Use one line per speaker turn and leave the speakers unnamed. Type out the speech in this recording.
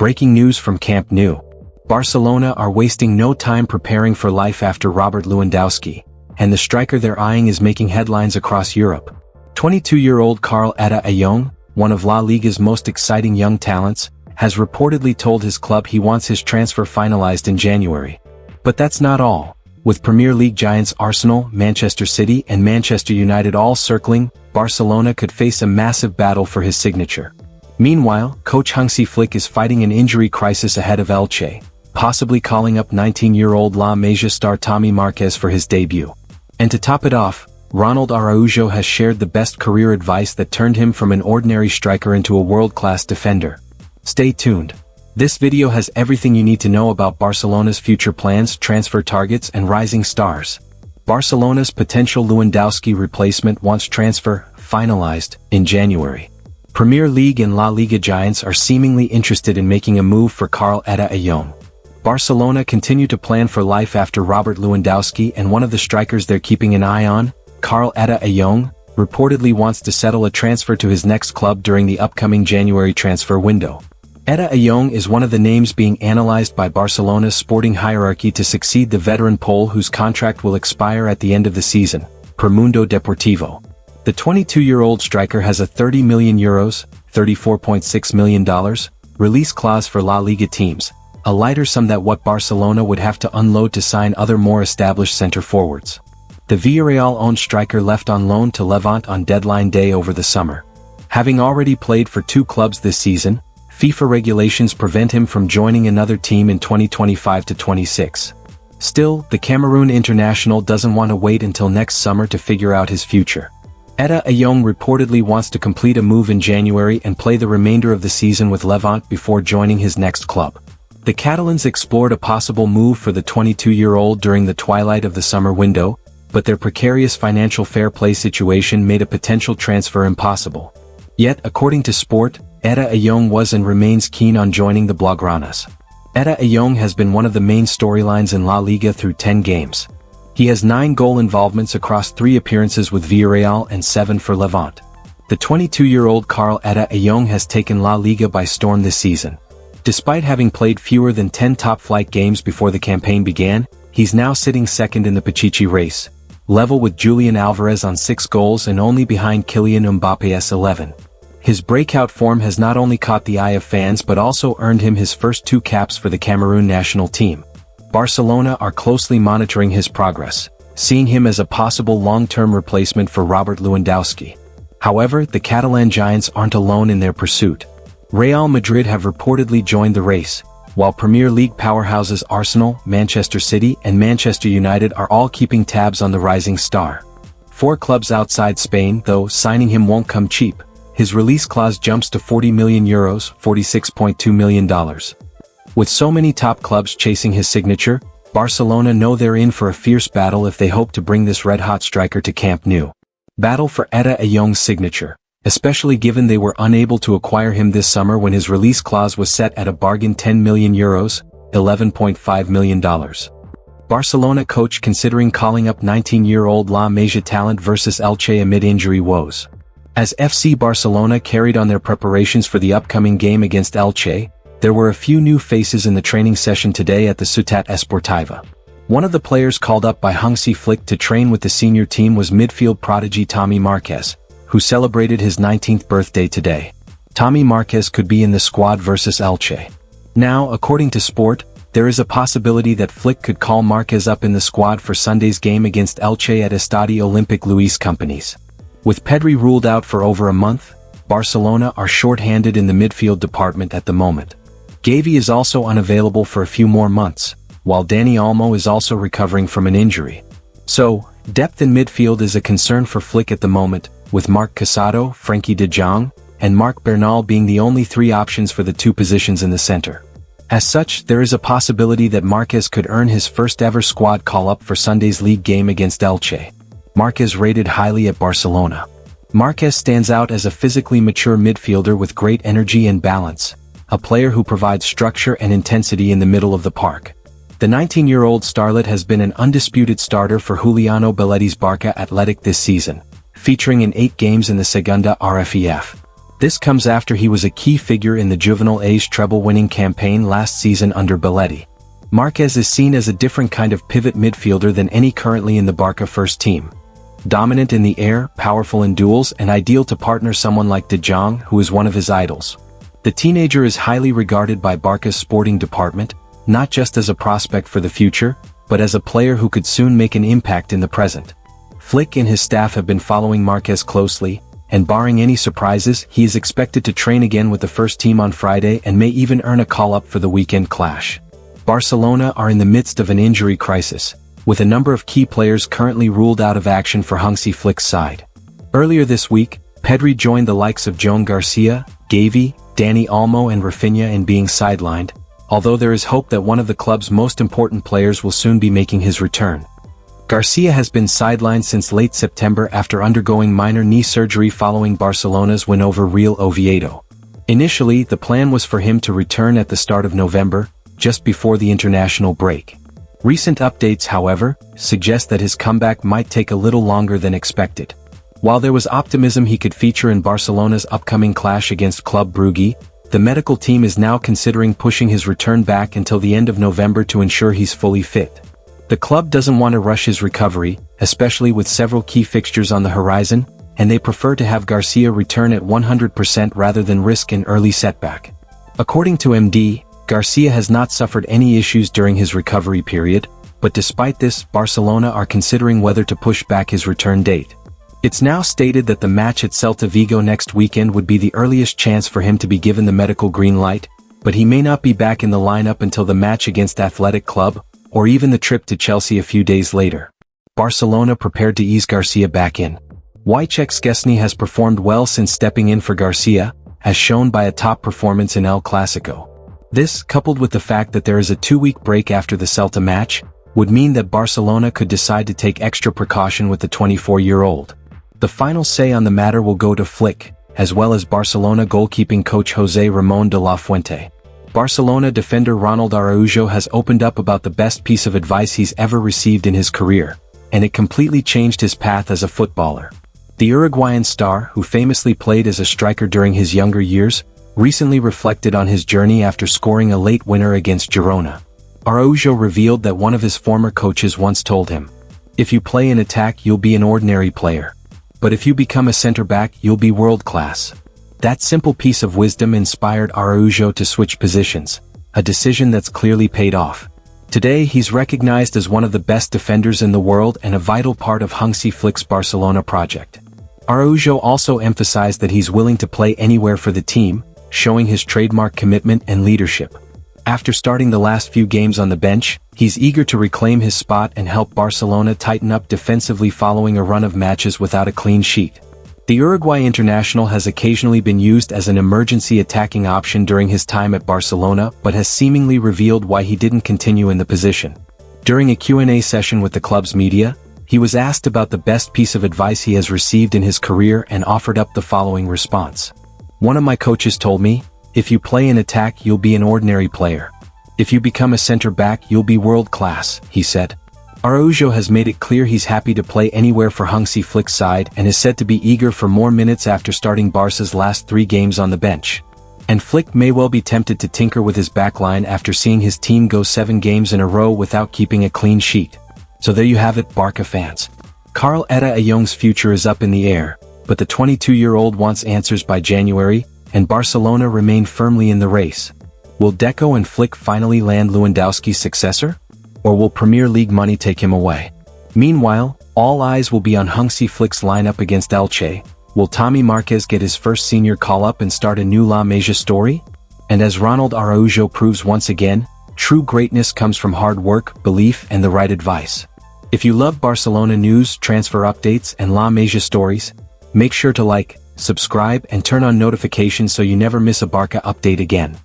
Breaking news from Camp Nou. Barcelona are wasting no time preparing for life after Robert Lewandowski, and the striker they're eyeing is making headlines across Europe. 22-year-old Karl Etta Eyong, one of La Liga's most exciting young talents, has reportedly told his club he wants his transfer finalized in January. But that's not all. With Premier League giants Arsenal, Manchester City and Manchester United all circling, Barcelona could face a massive battle for his signature. Meanwhile, coach Hansi Flick is fighting an injury crisis ahead of Elche, possibly calling up 19-year-old La Masia star Tommy Marques for his debut. And to top it off, Ronald Araujo has shared the best career advice that turned him from an ordinary striker into a world-class defender. Stay tuned. This video has everything you need to know about Barcelona's future plans, transfer targets and rising stars. Barcelona's potential Lewandowski replacement wants transfer finalized in January. Premier League and La Liga giants are seemingly interested in making a move for Karl Etta Eyong. Barcelona continue to plan for life after Robert Lewandowski, and one of the strikers they're keeping an eye on, Karl Etta Eyong, reportedly wants to settle a transfer to his next club during the upcoming January transfer window. Etta Eyong is one of the names being analyzed by Barcelona's sporting hierarchy to succeed the veteran Pole whose contract will expire at the end of the season, per Mundo Deportivo. The 22-year-old striker has a €30 million $34.6 million, release clause for La Liga teams, a lighter sum than what Barcelona would have to unload to sign other more established center-forwards. The Villarreal-owned striker left on loan to Levante on deadline day over the summer. Having already played for two clubs this season, FIFA regulations prevent him from joining another team in 2025-26. Still, the Cameroon international doesn't want to wait until next summer to figure out his future. Etta Eyong reportedly wants to complete a move in January and play the remainder of the season with Levante before joining his next club. The Catalans explored a possible move for the 22-year-old during the twilight of the summer window, but their precarious financial fair play situation made a potential transfer impossible. Yet, according to Sport, Etta Eyong was and remains keen on joining the Blaugranas. Etta Eyong has been one of the main storylines in La Liga through 10 games. He has 9 goal involvements across 3 appearances with Villarreal and 7 for Levante. The 22-year-old Karl Etta Eyong has taken La Liga by storm this season. Despite having played fewer than 10 top-flight games before the campaign began, he's now sitting second in the Pichichi race, level with Julian Alvarez on 6 goals and only behind Kylian Mbappe's 11. His breakout form has not only caught the eye of fans but also earned him his first 2 caps for the Cameroon national team. Barcelona are closely monitoring his progress, seeing him as a possible long-term replacement for Robert Lewandowski. However, the Catalan giants aren't alone in their pursuit. Real Madrid have reportedly joined the race, while Premier League powerhouses Arsenal, Manchester City and Manchester United are all keeping tabs on the rising star. 4 clubs outside Spain, though, signing him won't come cheap. His release clause jumps to €40 million $46.2 million. With so many top clubs chasing his signature, Barcelona know they're in for a fierce battle if they hope to bring this red-hot striker to Camp Nou. Battle for Etta Eyong's signature, especially given they were unable to acquire him this summer when his release clause was set at a bargain €10 million $11.5 million. Barcelona coach considering calling up 19-year-old La Masia talent versus Elche amid injury woes. As FC Barcelona carried on their preparations for the upcoming game against Elche, there were a few new faces in the training session today at the Ciutat Esportiva. One of the players called up by Hansi Flick to train with the senior team was midfield prodigy Tommy Marques, who celebrated his 19th birthday today. Tommy Marques could be in the squad versus Elche. Now, according to Sport, there is a possibility that Flick could call Marques up in the squad for Sunday's game against Elche at Estadio Olímpic Luis Companys. With Pedri ruled out for over a month, Barcelona are short-handed in the midfield department at the moment. Gavi is also unavailable for a few more months, while Dani Olmo is also recovering from an injury. So, depth in midfield is a concern for Flick at the moment, with Marc Casado, Frenkie de Jong, and Marc Bernal being the only 3 options for the 2 positions in the center. As such, there is a possibility that Marques could earn his first-ever squad call-up for Sunday's league game against Elche. Marques rated highly at Barcelona. Marques stands out as a physically mature midfielder with great energy and balance, a player who provides structure and intensity in the middle of the park. The 19-year-old starlet has been an undisputed starter for Juliano Belletti's Barca Athletic this season, featuring in 8 games in the Segunda RFEF. This comes after he was a key figure in the Juvenile A's treble-winning campaign last season under Belletti. Marques is seen as a different kind of pivot midfielder than any currently in the Barca first team. Dominant in the air, powerful in duels, and ideal to partner someone like De Jong, who is one of his idols. The teenager is highly regarded by Barca's sporting department, not just as a prospect for the future, but as a player who could soon make an impact in the present. Flick and his staff have been following Marques closely, and barring any surprises, he is expected to train again with the first team on Friday and may even earn a call-up for the weekend clash. Barcelona are in the midst of an injury crisis, with a number of key players currently ruled out of action for Hansi Flick's side. Earlier this week, Pedri joined the likes of Joan Garcia, Gavi, Dani Olmo and Rafinha in being sidelined, although there is hope that one of the club's most important players will soon be making his return. Garcia has been sidelined since late September after undergoing minor knee surgery following Barcelona's win over Real Oviedo. Initially, the plan was for him to return at the start of November, just before the international break. Recent updates, however, suggest that his comeback might take a little longer than expected. While there was optimism he could feature in Barcelona's upcoming clash against Club Brugge, the medical team is now considering pushing his return back until the end of November to ensure he's fully fit. The club doesn't want to rush his recovery, especially with several key fixtures on the horizon, and they prefer to have Garcia return at 100% rather than risk an early setback. According to MD, Garcia has not suffered any issues during his recovery period, but despite this, Barcelona are considering whether to push back his return date. It's now stated that the match at Celta Vigo next weekend would be the earliest chance for him to be given the medical green light, but he may not be back in the lineup until the match against Athletic Club, or even the trip to Chelsea a few days later. Barcelona prepared to ease Garcia back in. Wojciech Szczesny has performed well since stepping in for Garcia, as shown by a top performance in El Clasico. This, coupled with the fact that there is a 2-week break after the Celta match, would mean that Barcelona could decide to take extra precaution with the 24-year-old. The final say on the matter will go to Flick, as well as Barcelona goalkeeping coach José Ramón de la Fuente. Barcelona defender Ronald Araujo has opened up about the best piece of advice he's ever received in his career, and it completely changed his path as a footballer. The Uruguayan star, who famously played as a striker during his younger years, recently reflected on his journey after scoring a late winner against Girona. Araujo revealed that one of his former coaches once told him, "If you play in attack, you'll be an ordinary player. But if you become a center-back, you'll be world-class." That simple piece of wisdom inspired Araujo to switch positions, a decision that's clearly paid off. Today, he's recognized as one of the best defenders in the world and a vital part of Hansi Flick's Barcelona project. Araujo also emphasized that he's willing to play anywhere for the team, showing his trademark commitment and leadership. After starting the last few games on the bench, he's eager to reclaim his spot and help Barcelona tighten up defensively following a run of matches without a clean sheet. The Uruguay international has occasionally been used as an emergency attacking option during his time at Barcelona but has seemingly revealed why he didn't continue in the position. During a Q&A session with the club's media, he was asked about the best piece of advice he has received in his career and offered up the following response. "One of my coaches told me, if you play in attack, you'll be an ordinary player. If you become a center-back, you'll be world-class," he said. Araujo has made it clear he's happy to play anywhere for Hansi Flick's side and is said to be eager for more minutes after starting Barca's last 3 games on the bench. And Flick may well be tempted to tinker with his backline after seeing his team go 7 games in a row without keeping a clean sheet. So there you have it, Barca fans. Karl Etta Eyong's future is up in the air, but the 22-year-old wants answers by January, and Barcelona remain firmly in the race. Will Deco and Flick finally land Lewandowski's successor? Or will Premier League money take him away? Meanwhile, all eyes will be on Hansi Flick's lineup against Elche. Will Tommy Marques get his first senior call-up and start a new La Masia story? And as Ronald Araujo proves once again, true greatness comes from hard work, belief, and the right advice. If you love Barcelona news, transfer updates, and La Masia stories, make sure to like, subscribe, and turn on notifications so you never miss a Barca update again.